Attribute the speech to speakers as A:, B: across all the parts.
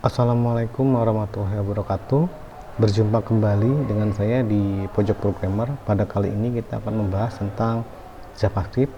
A: Assalamualaikum warahmatullahi wabarakatuh. Berjumpa kembali dengan saya di Pojok Programmer. Pada kali ini kita akan membahas tentang JavaScript.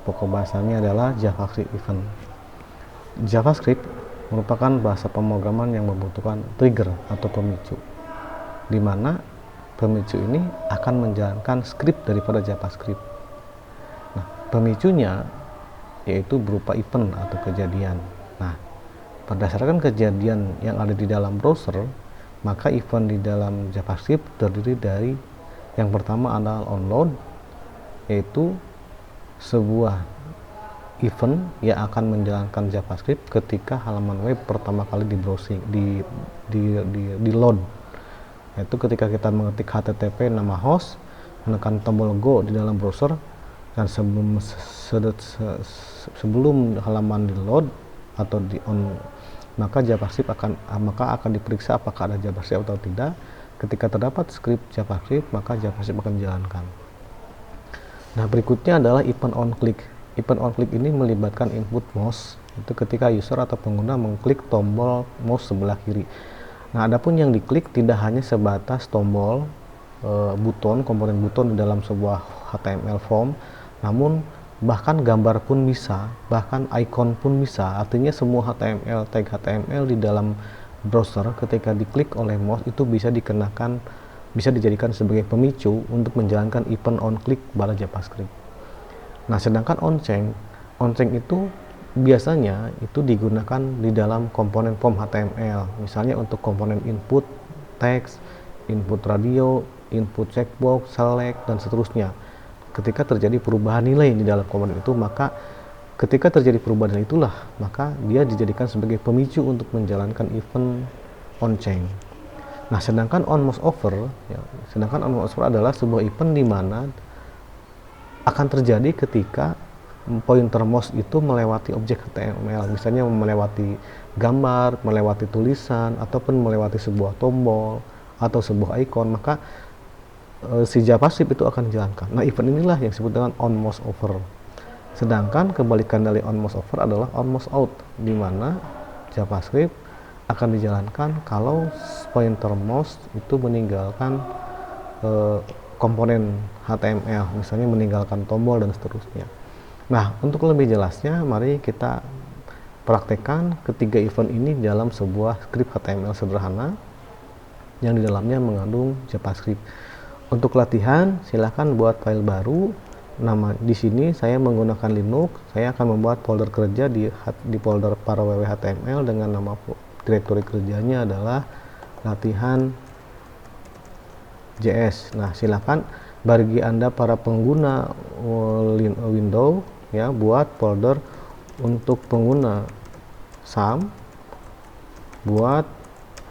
A: Pokok bahasanya adalah JavaScript Event. JavaScript merupakan bahasa pemrograman yang membutuhkan trigger atau pemicu, di mana pemicu ini akan menjalankan script daripada JavaScript. Nah, pemicunya yaitu berupa event atau kejadian. Nah, berdasarkan kejadian yang ada di dalam browser, maka event di dalam JavaScript terdiri dari yang pertama adalah onload, yaitu sebuah event yang akan menjalankan JavaScript ketika halaman web pertama kali di browsing, di load, yaitu ketika kita mengetik HTTP nama host, menekan tombol go di dalam browser, dan sebelum halaman di load atau di on, maka JavaScript akan diperiksa apakah ada JavaScript atau tidak. Ketika terdapat script JavaScript, maka JavaScript akan dijalankan. Nah, berikutnya adalah event on click. Event on click ini melibatkan input mouse, itu ketika user atau pengguna mengklik tombol mouse sebelah kiri. Nah, adapun yang diklik tidak hanya sebatas tombol buton, komponen buton di dalam sebuah HTML form, namun bahkan gambar pun bisa, bahkan icon pun bisa. Artinya semua HTML, tag HTML di dalam browser ketika diklik oleh mouse itu bisa dijadikan sebagai pemicu untuk menjalankan event on click pada JavaScript. Nah, sedangkan onChange itu biasanya itu digunakan di dalam komponen form HTML, misalnya untuk komponen input text, input radio, input checkbox, select, dan seterusnya. Ketika terjadi perubahan nilai di dalam komponen itu, maka ketika terjadi perubahan nilai itulah, maka dia dijadikan sebagai pemicu untuk menjalankan event onChange. Nah, sedangkan onMouseOver adalah sebuah event di mana akan terjadi ketika pointer mouse itu melewati objek HTML, misalnya melewati gambar, melewati tulisan, ataupun melewati sebuah tombol atau sebuah icon, maka si JavaScript itu akan dijalankan. Nah, event inilah yang disebut dengan onMouseOver. Sedangkan kebalikan dari onMouseOver adalah onMouseOut, di mana JavaScript akan dijalankan kalau pointer mouse itu meninggalkan komponen HTML, misalnya meninggalkan tombol dan seterusnya. Nah, untuk lebih jelasnya, mari kita praktekkan ketiga event ini dalam sebuah script HTML sederhana yang di dalamnya mengandung JavaScript. Untuk latihan, silahkan buat file baru. Nama di sini saya menggunakan Linux. Saya akan membuat folder kerja di folder para HTML dengan nama direktori kerjanya adalah latihan JS. Nah, silakan bagi Anda para pengguna Windows ya, buat folder untuk pengguna SAM, buat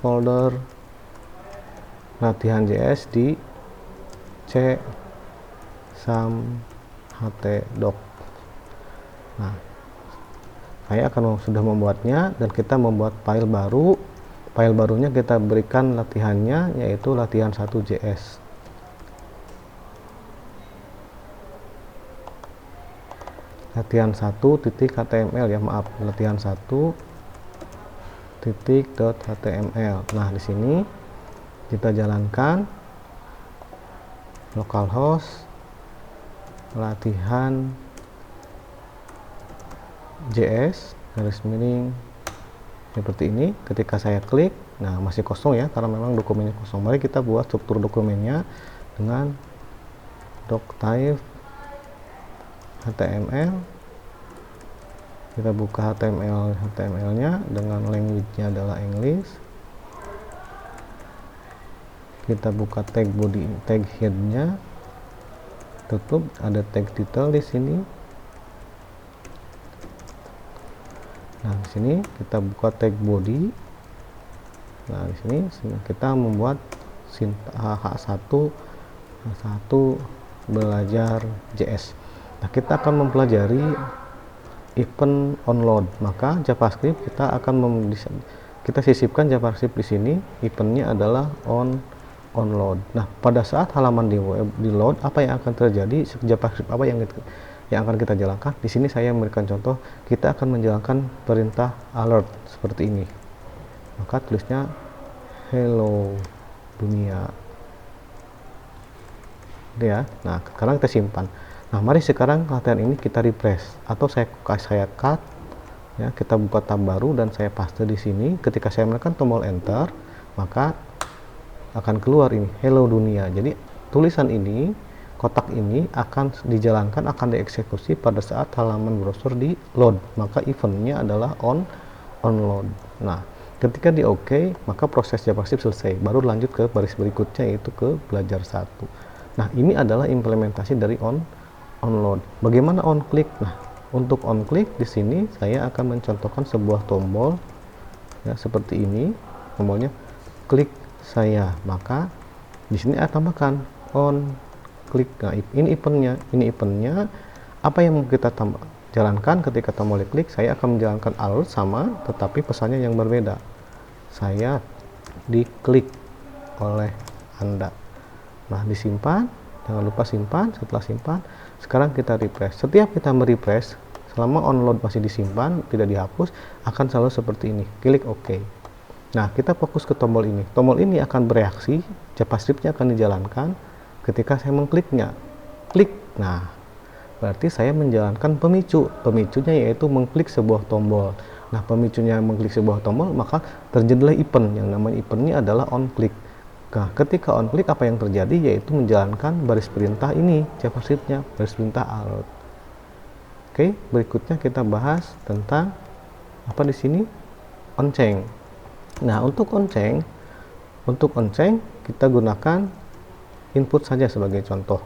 A: folder latihan JS di C SAM htdoc. Nah, saya sudah membuatnya dan kita membuat file baru. File barunya kita berikan latihannya, yaitu latihan 1.js. Latihan 1.html ya, maaf, latihan 1.html. Nah, di sini kita jalankan localhost latihan JS garis miring seperti ini. Ketika saya klik, nah masih kosong ya, karena memang dokumennya kosong. Mari kita buat struktur dokumennya dengan doctype HTML. Kita buka HTML-nya dengan language-nya adalah English. Kita buka tag body, tag head-nya, tutup, ada tag title di sini. Nah, di sini kita buka tag body. Nah, di sini kita membuat H1 belajar JS. Nah, kita akan mempelajari event onload. Maka JavaScript kita sisipkan JavaScript di sini. Eventnya adalah onload. Nah, pada saat halaman di load, apa yang akan terjadi? JavaScript apa yang akan kita jalankan? Di sini saya memberikan contoh, kita akan menjalankan perintah alert seperti ini. maka tulisnya hello dunia. Gitu ya. Nah, sekarang kita simpan. Nah, mari sekarang latihan ini kita refresh atau saya cut ya, kita buka tab baru dan saya paste di sini. Ketika saya menekan tombol enter, maka akan keluar ini hello dunia. Jadi tulisan ini, kotak ini akan dijalankan, akan dieksekusi pada saat halaman browser di load, maka eventnya adalah on load. Nah, ketika di OK, maka proses JavaScript selesai, baru lanjut ke baris berikutnya, yaitu ke belajar 1. Nah, ini adalah implementasi dari on load. Bagaimana on click? Nah, untuk on click di sini saya akan mencontohkan sebuah tombol ya, seperti ini, tombolnya klik saya, maka di sini saya tambahkan on klik. Nah, ini eventnya apa yang mau kita jalankan ketika tombol klik. Saya akan menjalankan alert sama, tetapi pesannya yang berbeda. Saya diklik oleh Anda. Nah, disimpan, jangan lupa simpan. Setelah simpan, sekarang kita refresh. Setiap kita merefresh, selama on load masih disimpan, tidak dihapus, akan selalu seperti ini, klik OK. Nah, kita fokus ke tombol ini. Tombol ini akan bereaksi, JavaScript-nya akan dijalankan ketika saya mengkliknya. Klik. Nah, berarti saya menjalankan pemicu. Pemicunya yaitu mengklik sebuah tombol. Nah, pemicunya mengklik sebuah tombol, maka terjadilah event. Yang namanya eventnya adalah on click. Nah, ketika on click, apa yang terjadi yaitu menjalankan baris perintah ini, JavaScript-nya, baris perintah alert. Oke, berikutnya kita bahas tentang apa di sini? OnChange. Nah, untuk onChange kita gunakan input saja sebagai contoh.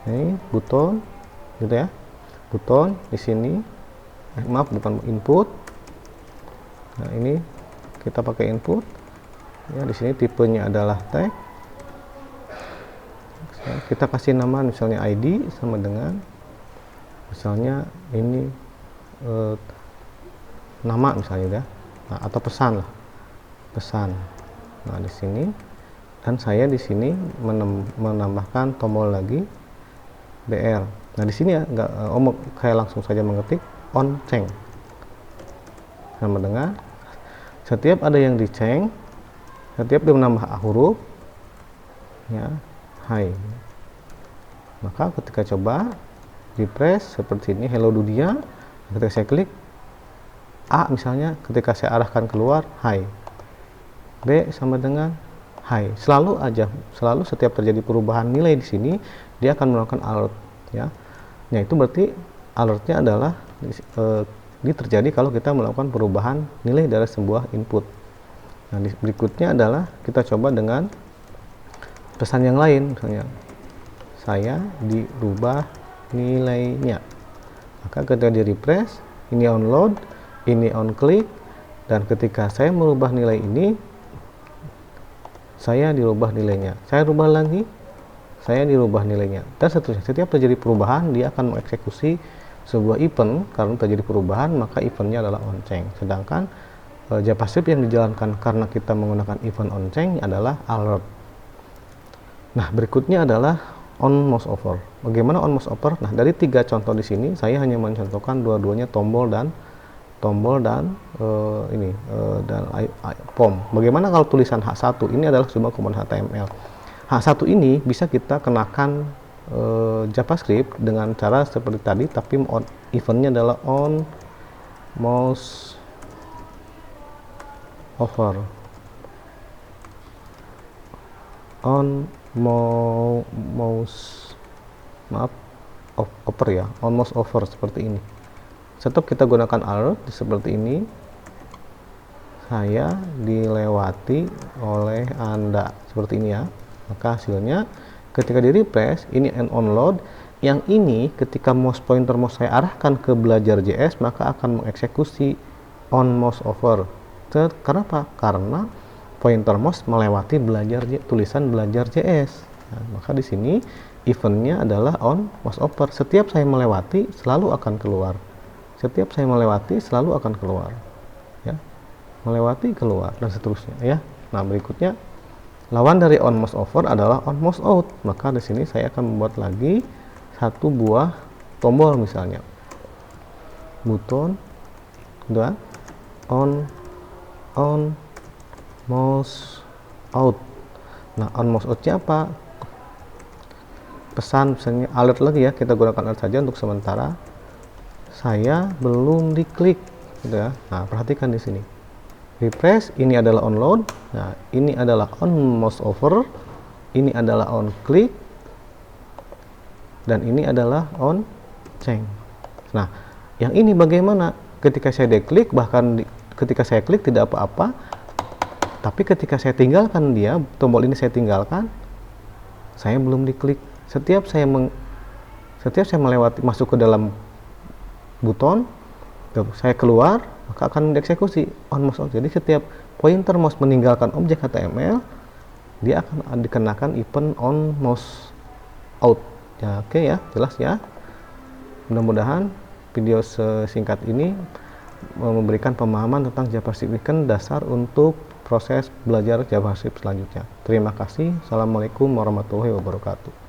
A: Ini buton, gitu ya. Buton di sini. Maaf, bukan input. Nah, ini kita pakai input. Ya, di sini tipenya adalah tag. Kita kasih nama misalnya ID sama dengan misalnya ini nama misalnya ya. Nah, atau pesan lah. Pesan. Nah, di sini dan saya di sini menambahkan tombol lagi BR. Nah, di sini ya enggak kayak langsung saja mengetik onChange. Sama dengan setiap ada yang dichange, setiap dia menambah huruf ya, hai. Maka ketika coba refresh seperti ini, hello dunia, ketika saya klik A misalnya, ketika saya arahkan keluar, hai. B sama dengan hai. Selalu setiap terjadi perubahan nilai di sini, dia akan melakukan alert ya. Nah, itu berarti alertnya adalah ini terjadi kalau kita melakukan perubahan nilai dari sebuah input. Nah, berikutnya adalah kita coba dengan pesan yang lain, misalnya saya dirubah nilainya. Maka ketika di refresh, ini on load, ini on click, dan ketika saya merubah nilai ini, saya dirubah nilainya. Saya rubah lagi, saya dirubah nilainya, dan seterusnya. Setiap terjadi perubahan, dia akan mengeksekusi sebuah event. Karena terjadi perubahan, maka eventnya adalah onChange. Sedangkan JavaScript yang dijalankan karena kita menggunakan event onChange adalah alert. Nah, berikutnya adalah on mouse over. Bagaimana on mouse over? Nah, dari 3 contoh di sini saya hanya mencontohkan dua-duanya tombol dan POM. Bagaimana kalau tulisan H1? Ini adalah sebuah komponen HTML. H1 ini bisa kita kenakan JavaScript dengan cara seperti tadi, tapi eventnya adalah on mouse over. On mouse over ya, on mouse over seperti ini. Setiap kita gunakan alert seperti ini, saya dilewati oleh Anda, seperti ini ya. Maka hasilnya ketika di refresh, ini on load. Yang ini ketika mouse pointer mouse saya arahkan ke belajar.js, maka akan mengeksekusi on mouse over. Kenapa? Karena pointer mouse melewati tulisan belajar.js. Nah, maka di sini eventnya adalah on mouse over. Setiap saya melewati, selalu akan keluar. Setiap saya melewati, selalu akan keluar. Ya, melewati, keluar, dan seterusnya. Ya. Nah, berikutnya lawan dari on mouse over adalah on mouse out. Maka di sini saya akan membuat lagi satu buah tombol, misalnya buton, on mouse out. Nah, on mouse out-nya apa? Pesan misalnya alert lagi ya, kita gunakan alert saja untuk sementara. Saya belum diklik, gitu ya. Nah, perhatikan di sini. Refresh, ini adalah on load. Nah, ini adalah on mouse over. Ini adalah on click. Dan ini adalah on change. Nah, yang ini bagaimana? Ketika saya deklik, bahkan ketika saya klik tidak apa-apa. Tapi ketika saya tinggalkan dia, tombol ini saya tinggalkan, saya belum diklik. Setiap saya melewati masuk ke dalam buton, saya keluar, maka akan dieksekusi on mouse out. Jadi setiap pointer mouse meninggalkan objek HTML, dia akan dikenakan event on mouse out. Ya, oke ya, jelas ya. Mudah-mudahan video sesingkat ini memberikan pemahaman tentang JavaScript Weekend dasar untuk proses belajar JavaScript selanjutnya. Terima kasih. Assalamualaikum warahmatullahi wabarakatuh.